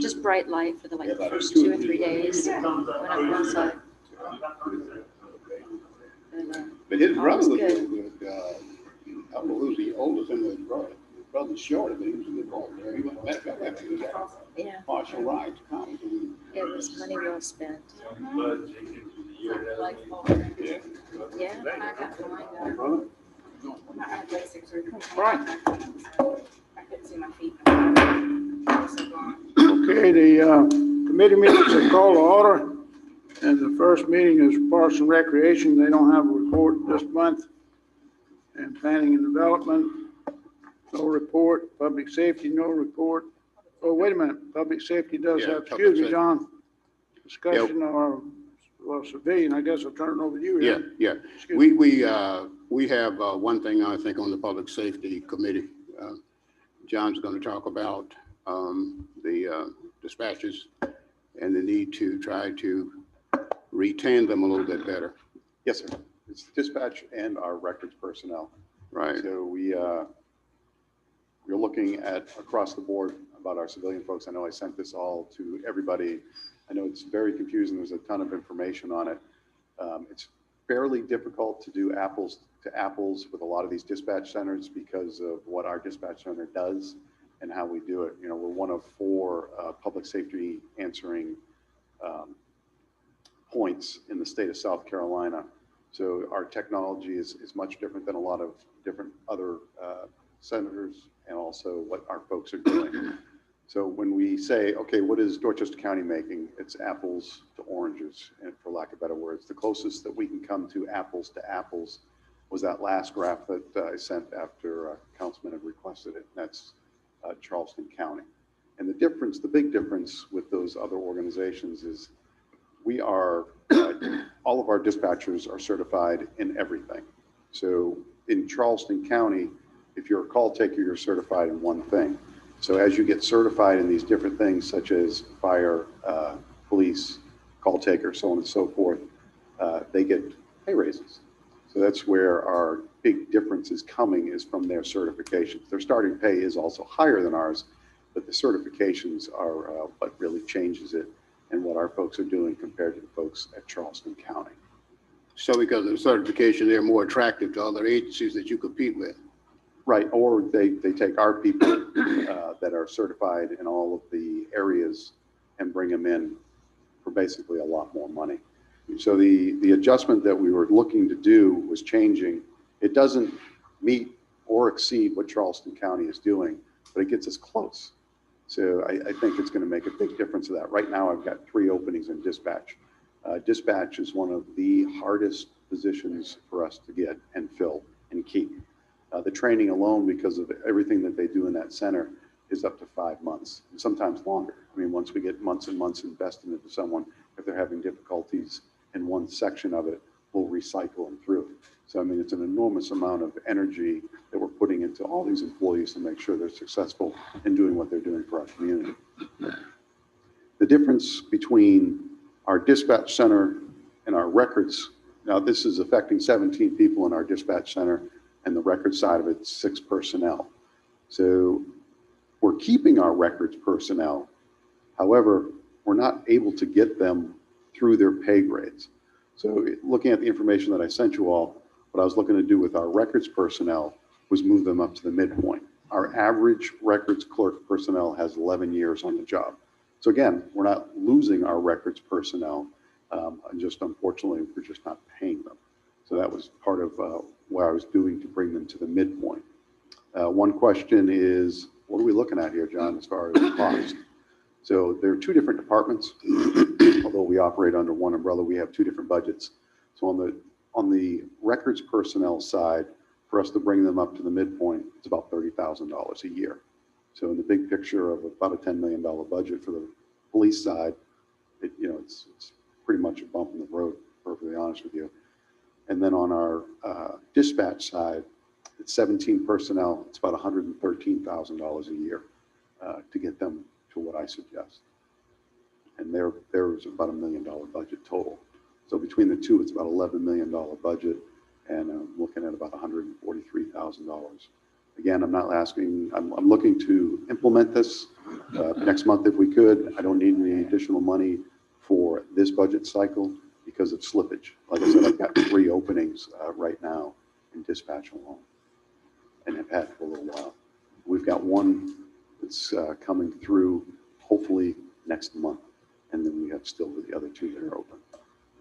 just bright light for the like the first 2 or 3 days when I'm outside. But his brother was good. good. I don't know who's the oldest in his brother. His brother's shorter, but he was a good boy. He was, matter of fact, I think he was at Yeah, partial ride to college. it was money well spent. Yeah. Yeah. Brother? Right. Okay, the committee meetings are called to order. And the first meeting is Parks and Recreation. They don't have a report this month. And Planning and Development, no report. Public Safety, no report. Oh, wait a minute. Public Safety does Yeah, have, Public excuse me, Safety. John. Discussion or, well, civilian, I guess I'll turn it over to you. Yeah, yeah. Excuse me. We have one thing I think on the Public Safety Committee. John's going to talk about the dispatches and the need to try to retain them a little bit better. Yes, sir. It's dispatch and our records personnel. Right. So we're looking at across the board about our civilian folks. I know I sent this all to everybody. I know it's very confusing. There's a ton of information on it. It's fairly difficult to do apples to apples with a lot of these dispatch centers because of what our dispatch center does and how we do it. You know, we're one of 4 public safety answering points in the state of South Carolina. So our technology is much different than a lot of different other senators and also what our folks are doing. So when we say, okay, what is Dorchester County making? It's apples to oranges, and for lack of better words. The closest that we can come to apples was that last graph that I sent after Councilman had requested it. That's Charleston County. And the difference, the big difference with those other organizations is we are, all of our dispatchers are certified in everything. So in Charleston County, if you're a call taker, you're certified in one thing. So as you get certified in these different things, such as fire, police, call taker, so on and so forth, they get pay raises. So that's where our big difference is coming, is from their certifications. Their starting pay is also higher than ours, but the certifications are what really changes it and what our folks are doing compared to the folks at Charleston County. So because of the certification, they're more attractive to other agencies that you compete with. Right, or they take our people that are certified in all of the areas and bring them in for basically a lot more money. So the adjustment that we were looking to do was changing. It doesn't meet or exceed what Charleston County is doing, but it gets us close. So I think it's going to make a big difference to that. Right now, I've got 3 openings in dispatch. Dispatch is one of the hardest positions for us to get and fill and keep. The training alone, because of everything that they do in that center, is up to 5 months, and sometimes longer. I mean, once we get months and months invested into someone, if they're having difficulties in one section of it, we'll recycle them through. So, I mean, it's an enormous amount of energy that we're putting into all these employees to make sure they're successful in doing what they're doing for our community. The difference between our dispatch center and our records, now this is affecting 17 people in our dispatch center, and the record side of it, 6 personnel. So we're keeping our records personnel. However, we're not able to get them through their pay grades. So looking at the information that I sent you all, what I was looking to do with our records personnel was move them up to the midpoint. Our average records clerk personnel has 11 years on the job. So again, we're not losing our records personnel, just unfortunately, we're just not paying them. So that was part of what I was doing to bring them to the midpoint. One question is, what are we looking at here, John, as far as cost? So there are 2 different departments. Although we operate under one umbrella, we have 2 different budgets. So on the records personnel side, for us to bring them up to the midpoint, it's about $30,000 a year. So in the big picture of about a $10 million budget for the police side, it's pretty much a bump in the road, perfectly honest with you. And then on our dispatch side, it's 17 personnel. It's about $113,000 a year to get them to what I suggest. And there's about $1 million budget total. So between the 2, it's about $11 million budget, and I'm looking at about $143,000. Again, I'm not asking, I'm looking to implement this next month if we could. I don't need any additional money for this budget cycle because of slippage. Like I said, I've got 3 openings right now in dispatch alone and have had for a little while. We've got one that's coming through hopefully next month. And then we have still the other 2 that are open.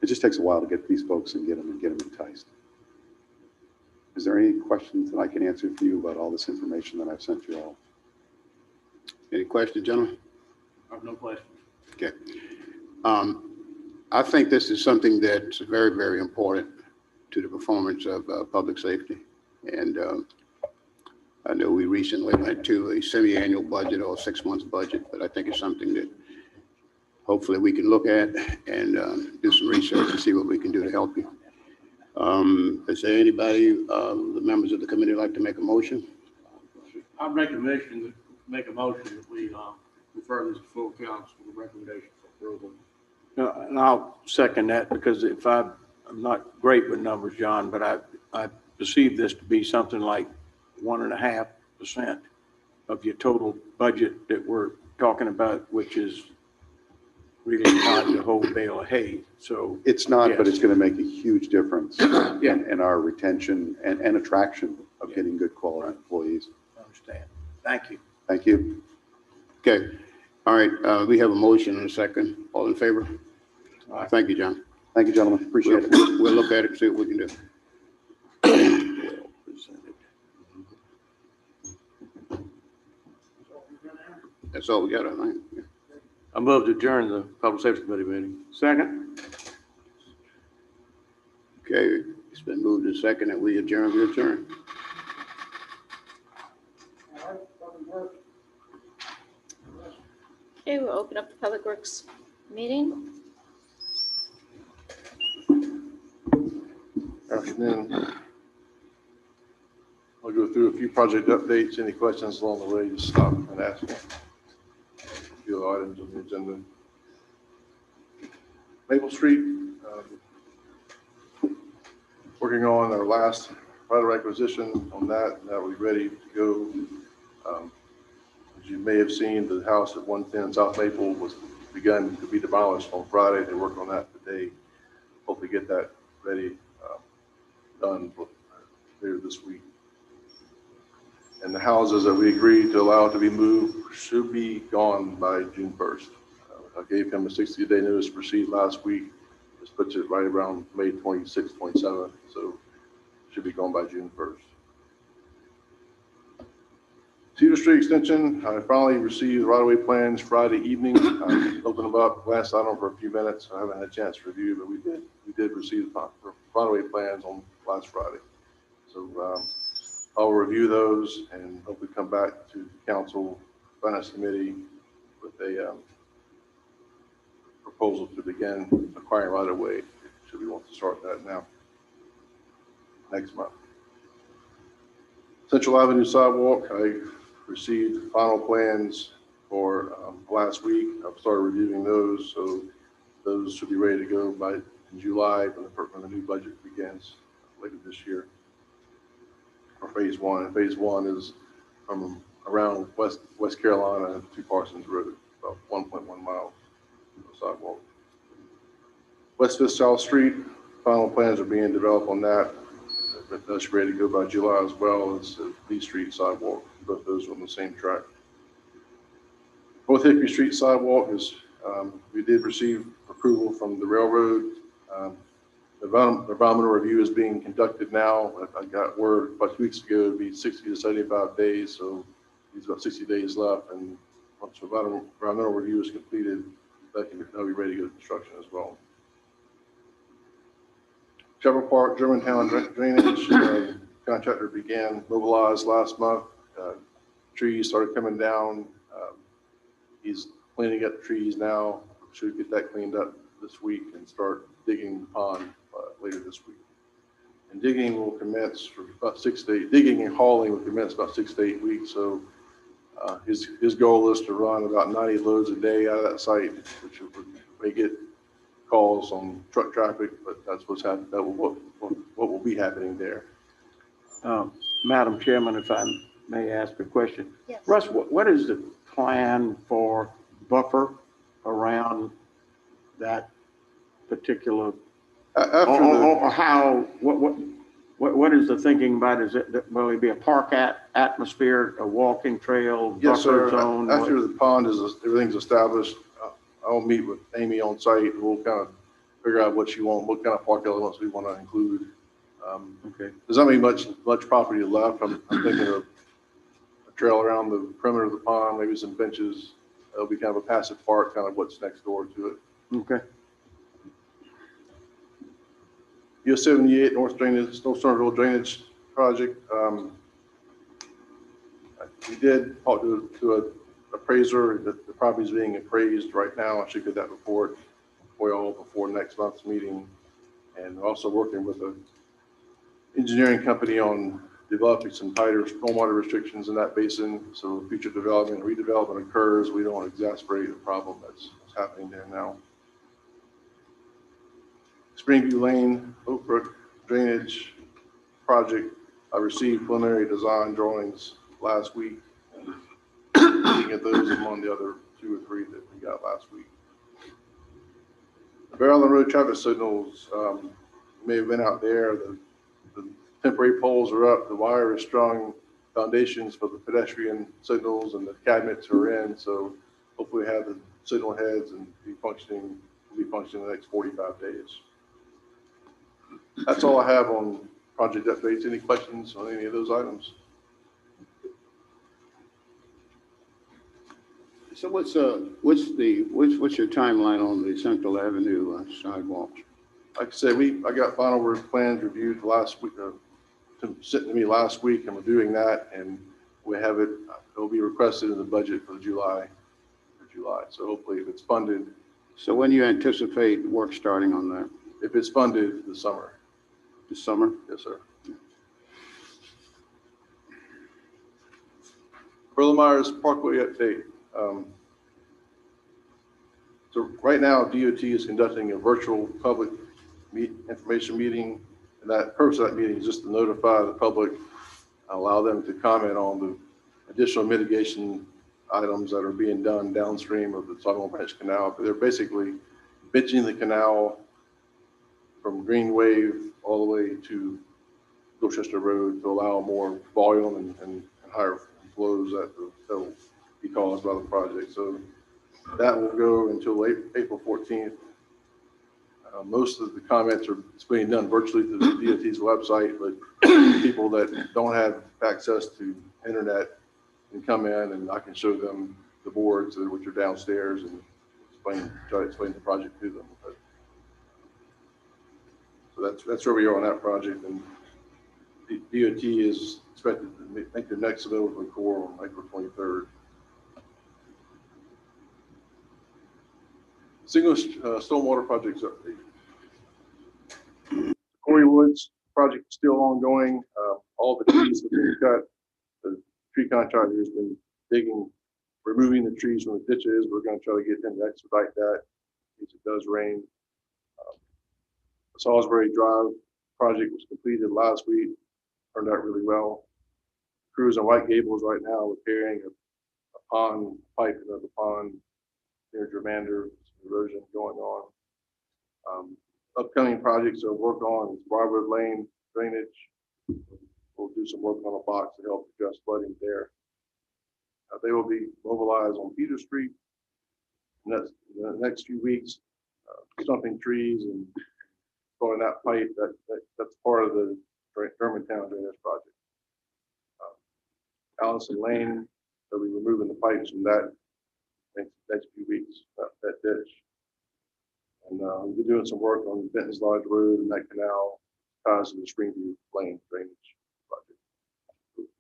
It just takes a while to get these folks and get them enticed. Is there any questions that I can answer for you about all this information that I've sent you all? Any questions, gentlemen? I have no questions. Okay. I think this is something that's very, very important to the performance of public safety. And I know we recently went to a semi-annual budget or 6 months budget, but I think it's something that hopefully we can look at and do some research and see what we can do to help you. Is there anybody, the members of the committee, like to make a motion? I'd make a motion that we refer this to full council with a recommendation for approval. And I'll second that because I'm not great with numbers, John, but I perceive this to be something like 1.5% of your total budget that we're talking about, which is really not the whole bale of hay. So It's not, but yes. it's going to make a huge difference in our retention and attraction of getting good quality employees. I understand. Thank you. Thank you. Okay. All right. We have a motion and a second. All in favor? All right. Thank you, John. Thank you, gentlemen. Appreciate it. We'll look at it and see what we can do. Well presented. That's all we got, I think. Yeah. I move to adjourn the Public Safety Committee meeting. Second? Okay. It's been moved and second that we adjourn. We adjourn. Okay, we'll open up the Public Works meeting. Afternoon. I'll go through a few project updates. Any questions along the way, just stop and ask me. A few items on the agenda. Maple Street, working on our last right of requisition on that. Now we're ready to go. As you may have seen, the house at 110 South Maple was begun to be demolished on Friday. They're working on that today. Hopefully get that ready, done later this week. And the houses that we agreed to allow to be moved should be gone by June 1st. I gave him a 60-day notice to proceed last week. This puts it right around May 26th, 27th, so should be gone by June 1st. Cedar Street Extension, I finally received right-of-way plans Friday evening. I opened them up, glanced at them for a few minutes. I haven't had a chance to review, but we did receive the right-of-way plans on last Friday. So I'll review those and hopefully come back to the council finance committee with a proposal to begin acquiring right-of-way. Should we want to start that now, next month. Central Avenue sidewalk, I received final plans for last week. I've started reviewing those, so those should be ready to go by July when the new budget begins later this year. For phase one, and phase one is from around West Carolina to Parsons Road, about 1.1 miles of sidewalk. West 5th South Street, final plans are being developed on that. That's ready to go by July, as well as Lee Street sidewalk. Both those are on the same track. North Hickory Street sidewalk is, we did receive approval from the railroad. The environmental review is being conducted now. I got word about 2 weeks ago it'd be 60 to 75 days, so there's about 60 days left. And once the environmental review is completed, that'll be ready to go to construction as well. Shepherd Park, Germantown drainage contractor began mobilized last month. Trees started coming down. He's cleaning up the trees now. Should get that cleaned up this week and start digging the pond later this week. And digging will commence for about 6 to 8. Digging and hauling will commence about 6 to 8 weeks. So his goal is to run about 90 loads a day out of that site, which may get calls on truck traffic, but that's what's happening. That what will be happening there. Madam Chairman, if I may ask a question. Yes. Russ, what is the plan for buffer around that particular, After or how, what is the thinking about, is it, will it be a park atmosphere, a walking trail, Yes, buffer sir. zone? After the pond is, everything's established, I'll meet with Amy on site. We'll kind of figure out what kind of park elements we want to include. Okay, There's not really much property left. I'm thinking of a trail around the perimeter of the pond, maybe some benches. It'll be kind of a passive park, kind of what's next door to it. okay. US 78 North Drainage, North Somerville Drainage Project. We did talk to an appraiser. The property is being appraised right now. I should get that report before next month's meeting. And we're also working with an engineering company on developing some tighter stormwater restrictions in that basin. So future development, redevelopment occurs, we don't exacerbate the problem that's happening there now. Springview Lane, Oak Brook Drainage Project. I received preliminary design drawings last week. Looking at those among the other 2 or 3 that we got last week. The Barrel and Road traffic signals, you may have been out there. The temporary poles are up, the wire is strung, foundations for the pedestrian signals and the cabinets are in. So hopefully have the signal heads and will be functioning in the next 45 days. That's all I have on project updates. Any questions on any of those items? So what's your timeline on the Central Avenue sidewalks? Like I said, I got final plans reviewed last week, sent to me last week. I'm reviewing that, and we have it. It'll be requested in the budget for July. So hopefully, if it's funded. So when do you anticipate work starting on that? If it's funded, this summer. This summer? Yes, sir. Berlin Myers Parkway update. So right now, DOT is conducting a virtual public information meeting, and that purpose of that meeting is just to notify the public, allow them to comment on the additional mitigation items that are being done downstream of the Sagamore Branch Canal. But they're basically bitching the canal from Green Wave all the way to Dorchester Road to allow more volume and higher flows that will be caused by the project. So that will go until April 14th. Most of the comments are being done virtually through the DOT's website, but people that don't have access to internet can come in and I can show them the boards which are downstairs and try to explain the project to them. But, so that's where we are on that project, and DOT is expected to make their next submittal to the Corps on April 23rd. Single stormwater projects update. Corey Woods project is still ongoing. All the trees have been cut. The tree contractor has been removing the trees from the ditches. We're going to try to get them to expedite that in case it does rain. The Salisbury Drive project was completed last week. Turned out really well. Crews in White Gables right now repairing a pond pipe into the pond near Germander. Erosion going on. Upcoming projects to work on is Barwood Lane drainage. We'll do some work on a box to help address flooding there. They will be mobilized on Peter Street in the next few weeks, stumping trees and throwing that pipe. That's part of the Germantown drainage project. Allison Lane, they'll be removing the pipes from that next few weeks, that ditch. And we'll be doing some work on Benton's Lodge Road and that canal ties to the Springview Lane drainage project.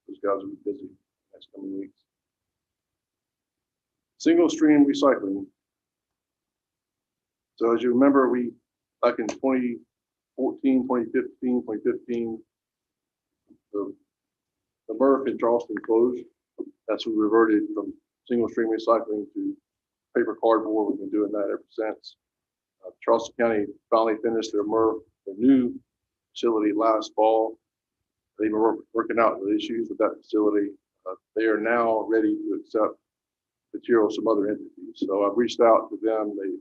Those guys will be busy next coming weeks. Single stream recycling. So as you remember, we back in 2014, 2015, the MRF in Charleston closed. That's when we reverted from single stream recycling to paper cardboard. We've been doing that ever since. Charleston County finally finished their new facility last fall. They've been working out the issues with that facility. They are now ready to accept materials from other entities. So I've reached out to them. They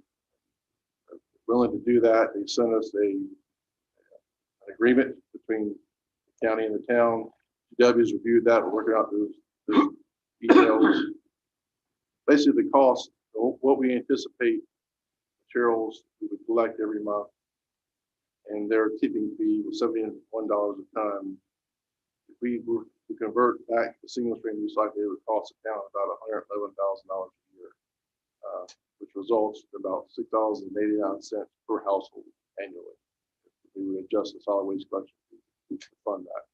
are willing to do that. They sent us an agreement between the county and the town. GW's reviewed that. We're working out those details. Basically, the cost, what we anticipate materials we would collect every month, and their tipping fee was $71 a ton. If we were to convert back to single stream recycling, it would cost the town about $111,000 a year, which results in about $6.89 per household annually. We would adjust the solid waste collection fee to fund that.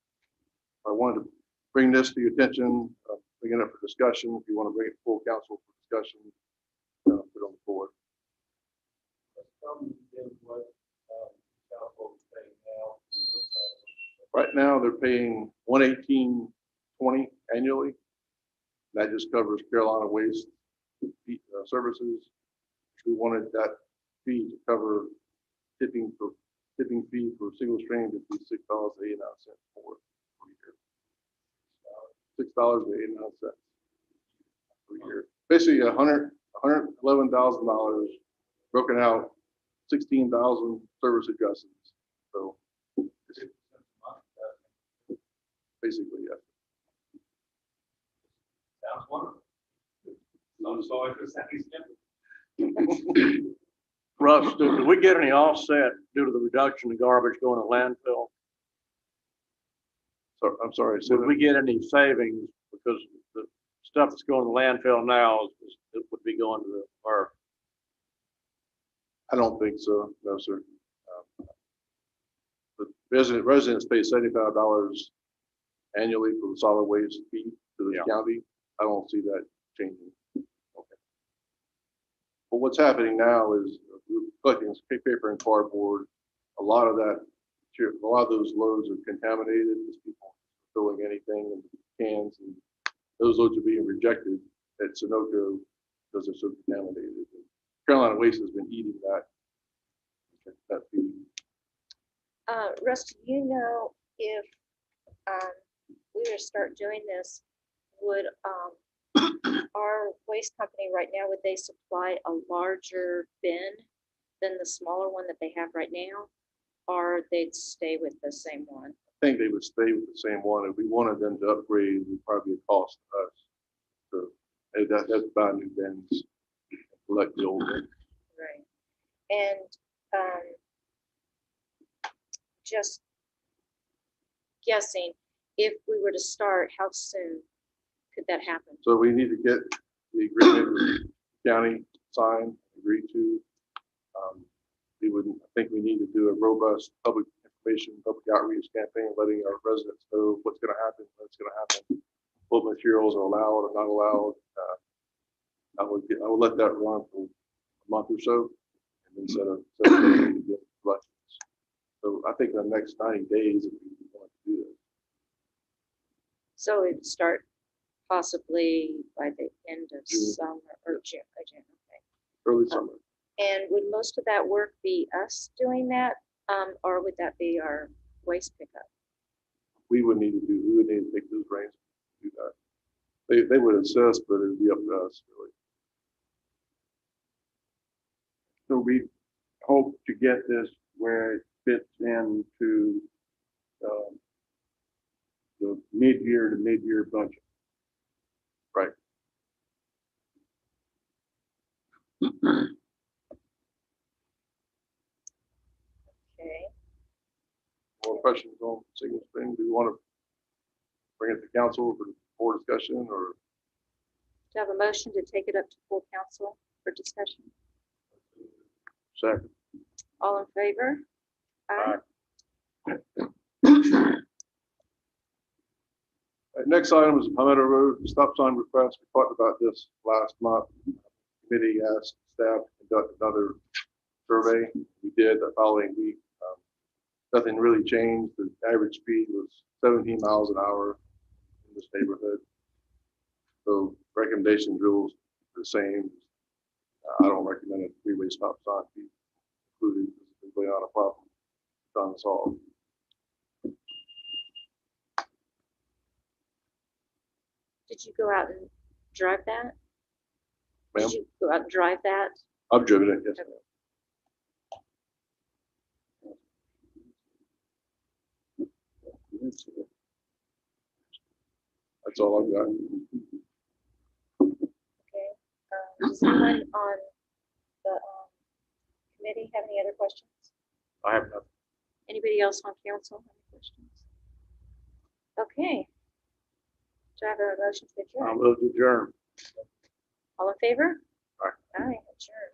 I wanted to bring this to your attention, bring it up for discussion. If you want to bring it to full council for discussion, put it on the board. Right now, they're paying $118.20 annually. That just covers Carolina Waste Services. We wanted that fee to cover tipping fee for single stream to be $6.89 per year. $6.89 per year. Basically, $111,000 broken out, 16,000 service adjustments. So basically, yeah. Sounds wonderful. I'm sorry for saying Russ, do we get any offset due to the reduction in garbage going to landfill? So I'm sorry. So Would we get any savings because the stuff that's going to landfill now it would be going to the earth? I don't think so. No, sir. The residents pay $75 annually for the solid waste fee to the county. I don't see that changing. Okay. But what's happening now is we're collecting paper and cardboard. A lot of those loads are contaminated because people are throwing anything in cans, and those loads are being rejected at Sunoco because they're so contaminated. And Carolina Waste has been eating that feed. Russ, do you know if we were to start doing this, would our waste company right now, would they supply a larger bin than the smaller one that they have right now? Or they'd stay with the same one? I think they would stay with the same one. If we wanted them to upgrade, it would probably cost us. So that's buy new bins, collect the old bins. Right. And just guessing, if we were to start, how soon could that happen? So we need to get the agreement with the county signed, agreed to. I think we need to do a robust public information, public outreach campaign, letting our residents know what's going to happen, when it's going to happen, what materials are allowed or not allowed. I would let that run for a month or so, and then set up to get elections. So I think in the next 90 days, if we want to do this. So it would start possibly by the end of June. summer or June. Okay. Early summer. And would most of that work be us doing that, or would that be our waste pickup? We would need to take those reins to do that. They would assist, but it'd be up to us, really. So we hope to get this where it fits into the mid-year to mid-year budget. Right. Okay. More questions on single stream? Do you want to bring it to council for more discussion, or? Do you have a motion to take it up to full council for discussion? Second. All in favor? Aye. Next item is Palmetto Road stop sign request. We talked about this last month. Committee asked staff to conduct another survey. We did the following week. Nothing really changed. The average speed was 17 miles an hour in this neighborhood. So recommendation rules are the same. I don't recommend a three-way stop sign be included. This is really not a problem trying to solve. Did you go out and drive that? Ma'am? Did you go out and drive that? I've driven it, yes. That's all I've got. Okay. Does anyone on the committee have any other questions? I have nothing. Anybody else on council have any questions? Okay. Do I have a motion to I'll adjourn? move to adjourn. All in favor? Aye. Aye, adjourn.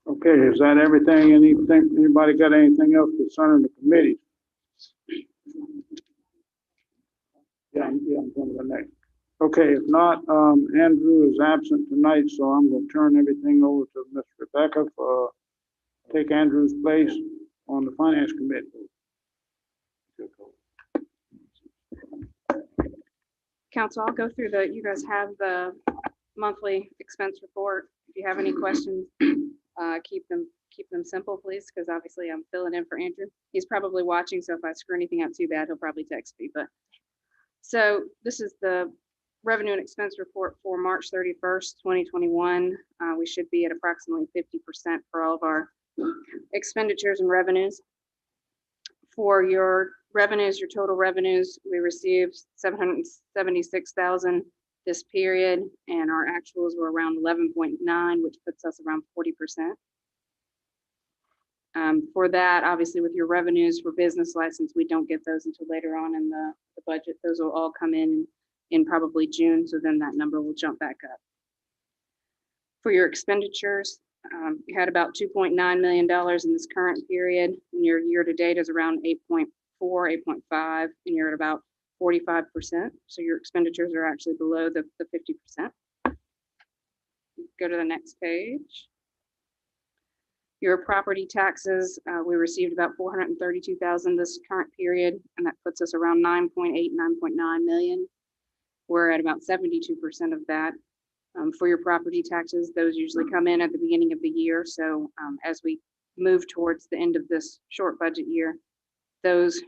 Okay, is that everything? Anybody got anything else concerning the committee? Yeah, I'm going to the next. Okay, if not, Andrew is absent tonight, so I'm going to turn everything over to Miss Rebecca for take Andrew's place on the finance committee. Council, I'll go through you guys have the monthly expense report. If you have any questions, keep them simple, please, because obviously I'm filling in for Andrew. He's probably watching, so if I screw anything up too bad, he'll probably text me, so this is the revenue and expense report for March 31st, 2021. We should be at approximately 50% for all of our expenditures and revenues. For your revenues, your total revenues, we received $776,000 this period, and our actuals were around 11.9, which puts us around 40%. For that, obviously, with your revenues for business license, we don't get those until later on in the budget. Those will all come in probably June, so then that number will jump back up. For your expenditures, you had about $2.9 million in this current period, and your year-to-date is around 8.4, 8.5, and you're at about 45%. So your expenditures are actually below the 50%. Go to the next page. Your property taxes, we received about $432,000 this current period, and that puts us around 9.8, 9.9 million. We're at about 72% of that. For your property taxes, those usually come in at the beginning of the year. So as we move towards the end of this short budget year, those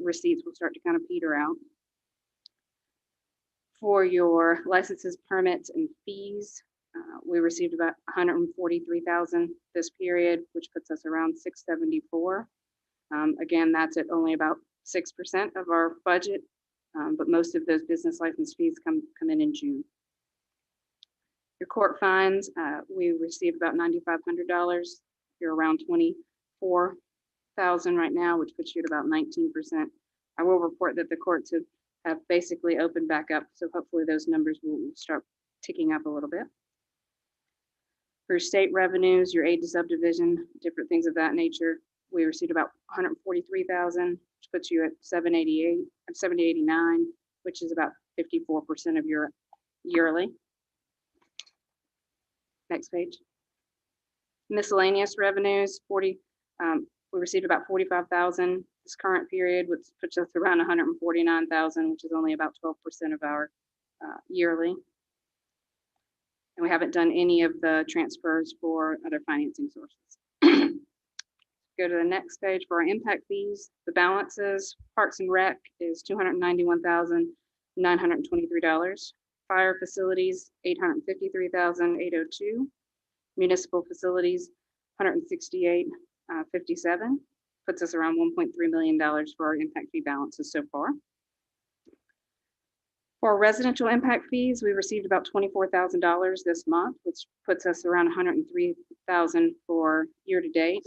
receipts will start to kind of peter out. For your licenses, permits, and fees, we received about $143,000 this period, which puts us around 674. Again, that's at only about 6% of our budget, but most of those business license fees come in June. Your court fines, we received about $9,500. You're around 24,000 right now, which puts you at about 19%. I will report that the courts have basically opened back up, so hopefully those numbers will start ticking up a little bit. For state revenues, your aid to subdivision, different things of that nature, we received about $143,000, which puts you at 789, which is about 54% of your yearly. Next page. Miscellaneous revenues, we received about $45,000 this current period, which puts us around $149,000, which is only about 12% of our yearly. And we haven't done any of the transfers for other financing sources. Go to the next page for our impact fees. The balances, Parks and Rec is $291,923. Fire facilities, $853,802. Municipal facilities, $168,57. Puts us around $1.3 million for our impact fee balances so far. For residential impact fees, we received about $24,000 this month, which puts us around $103,000 for year-to-date.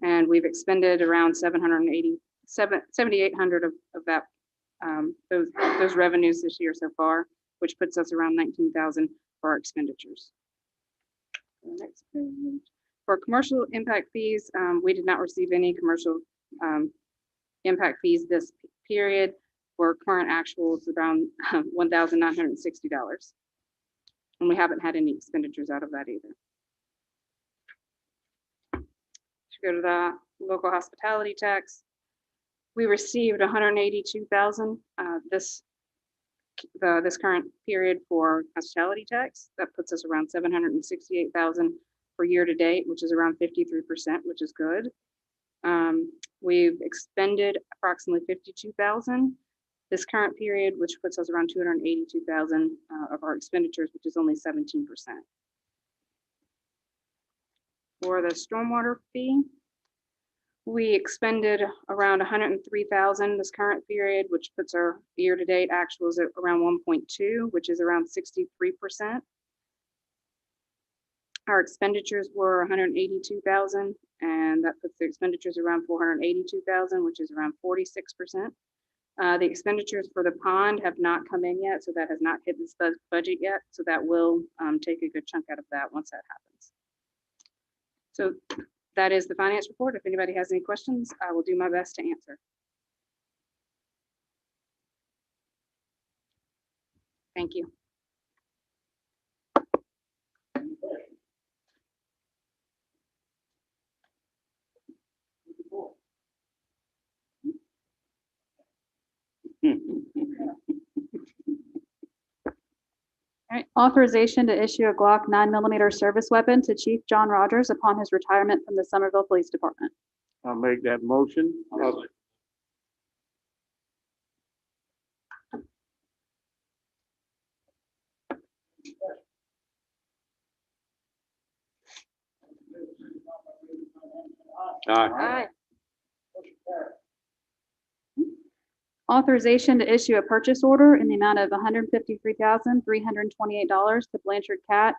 And we've expended around $7,800 of that, those revenues this year so far, which puts us around $19,000 for our expenditures. Next page. For commercial impact fees, we did not receive any commercial impact fees this period. For current actuals, around $1,960. And we haven't had any expenditures out of that either. Go to the local hospitality tax. We received $182,000 this current period for hospitality tax. That puts us around $768,000 for year to date, which is around 53%, which is good. We've expended approximately 52,000 this current period, which puts us around 282,000 of our expenditures, which is only 17%. For the stormwater fee, we expended around 103,000 this current period, which puts our year-to-date actuals at around 1.2, which is around 63%. Our expenditures were 182,000, and that puts the expenditures around 482,000, which is around 46%. The expenditures for the pond have not come in yet, so that has not hit this budget yet. So that will take a good chunk out of that once that happens. So that is the finance report. If anybody has any questions, I will do my best to answer. Thank you. All right, authorization to issue a Glock 9mm service weapon to Chief John Rogers upon his retirement from the Somerville Police Department. I'll make that motion. Aye. Authorization to issue a purchase order in the amount of $153,328 to Blanchard Cat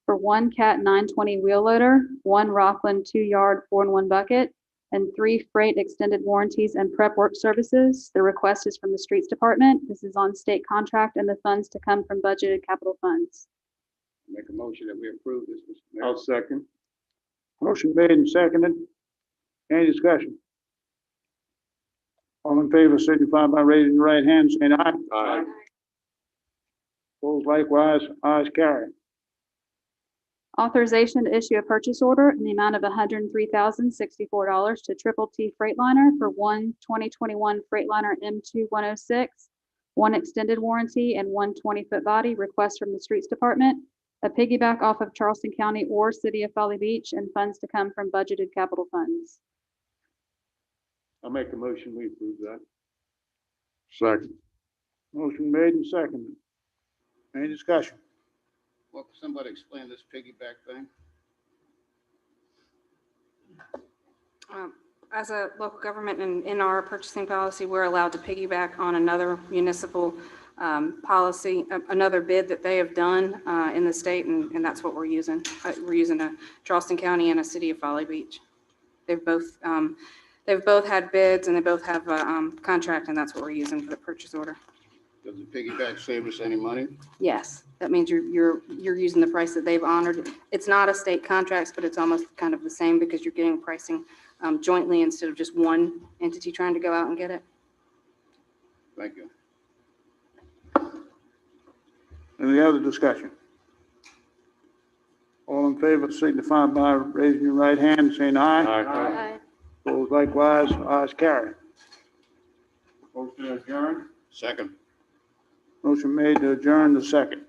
for one Cat 920 wheel loader, one Rockland 2-yard 4-in-1 bucket, and 3 freight extended warranties and prep work services. The request is from the Streets Department. This is on state contract and the funds to come from budgeted capital funds. Make a motion that we approve this, Mr. Mayor. I'll second. Motion made and seconded. Any discussion? All in favor, signify by raising your right hand, saying aye. Aye. Opposed likewise, ayes carried. Authorization to issue a purchase order in the amount of $103,064 to Triple T Freightliner for one 2021 Freightliner M2106, one extended warranty, and one 20-foot body. Request from the Streets Department, a piggyback off of Charleston County or City of Folly Beach, and funds to come from budgeted capital funds. I'll make a motion, we approve that. Second. Motion made and seconded. Any discussion? Well, can somebody explain this piggyback thing? As a local government and in our purchasing policy, we're allowed to piggyback on another municipal policy, another bid that they have done in the state, and that's what we're using. We're using a Charleston County and a City of Folly Beach. They've both had bids and they both have a contract, and that's what we're using for the purchase order. Does the piggyback save us any money? Yes, that means you're using the price that they've honored. It's not a state contract, but it's almost kind of the same because you're getting pricing jointly instead of just one entity trying to go out and get it. Thank you. Any other discussion? All in favor, signify by raising your right hand, and saying aye. Aye. Opposed likewise, ayes carried. Motion adjourned. Second. Motion made to adjourn the second.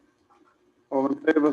All in favor,